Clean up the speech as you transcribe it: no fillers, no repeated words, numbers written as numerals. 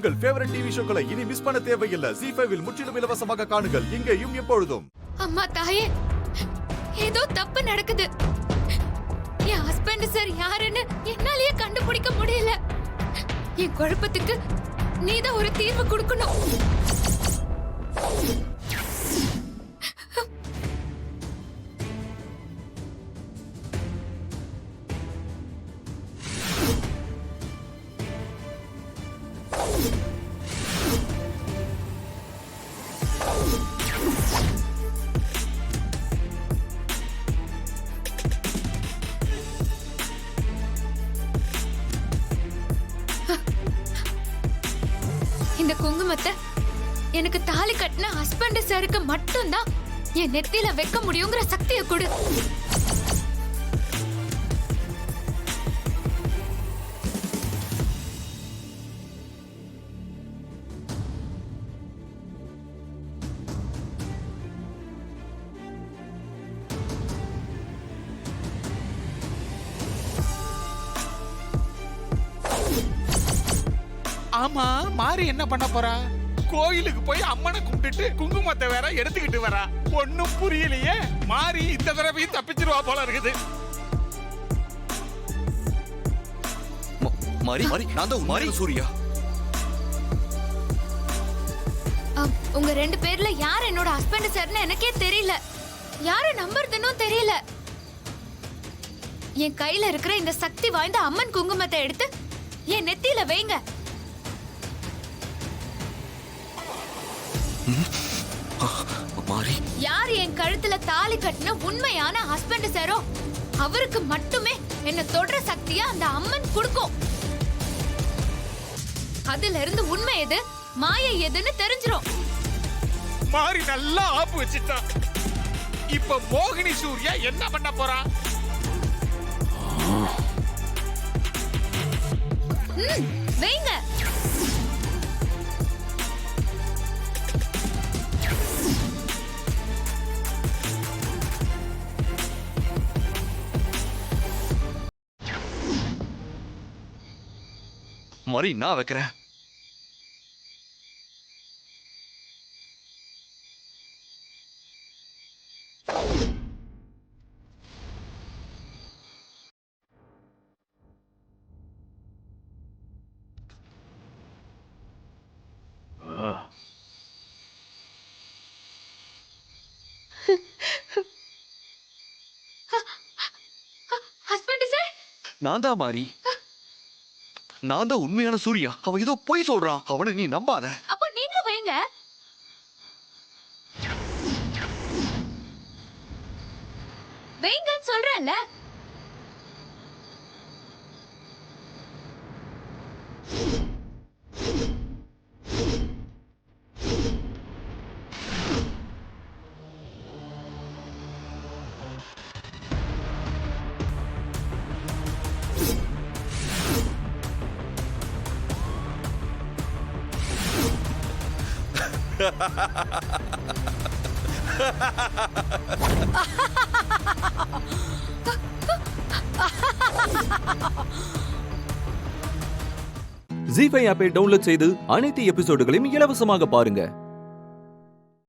உங்கள் favourite TV ஷோக்களை இனி miss பண்ண தேவையில்லை. ZEE5 இல் முற்றிலும் இலவசமாக காணுங்கள். இங்கேயும் எப்பொழுதும். அம்மா தாயே, ஏதோ தப்பு நடக்குது. என் ஹஸ்பண்ட் சார் யாருன்னு என்னாலேயே கண்டுபிடிக்க முடியல. என் குழப்பத்துக்கு நீதான் ஒரு தீர்வு கொடுக்கணும். இந்த குங்குமத்தை எனக்கு தாலி கட்டின ஹஸ்பண்ட் சாருக்கு மட்டும்தான் என் நெத்தியில வைக்க முடியுங்கிற சக்தியை கொடு. ஆமா, மாறி என்ன பண்ண போறா? கோயிலுக்கு போய் அம்மனை கும்பிட்டுட்டு குங்குமத்தை வேற எடுத்துக்கிட்டு வரா. ஒண்ணும் புரியலையே. மாறி இந்த தடவையும் தப்பிச்சிருவா போல இருக்குது. நான் தான் மாறி சூர்யா. உங்க ரெண்டு பேர்ல யார் என்னோட ஹஸ்பண்ட் சார்னு எனக்கே தெரியல. யாரை நம்புறதுன்னு தெரியல. என் கையில இருக்கிற இந்த சக்தி வாய்ந்த அம்மன் குங்குமத்தை எடுத்து என் நெத்தியில வைங்க. யார் என் கழுத்துல தாலி கட்டின உண்மையான ஹஸ்பண்ட் சாரோ அவருக்கு மட்டுமே என்ன தொடர சக்தியா அந்த அம்மன் கொடுக்கும். அதுல இருந்து உண்மை எது மாயை எதுன்னு தெரிஞ்சிரும். மாறி நல்லா ஆப்பு வச்சுட்டான். இப்ப மோகினி சூர்யா என்ன பண்ண போறா? வைங்க. மாறி நான் வைக்கிறேன். ஹஸ்பண்ட் சார், நான் தான் மாறி. நான் தான் உண்மையான சூர்யா. அவன் ஏதோ பொய் சொல்றான். அவனை நீ நம்பாத. அப்ப நீங்க வைங்க. வைங்கன்னு சொல்றேன்ல. ZEE5 ஆப்பை டவுன்லோட் செய்து அனைத்து எபிசோடுகளையும் இலவசமாக பாருங்க.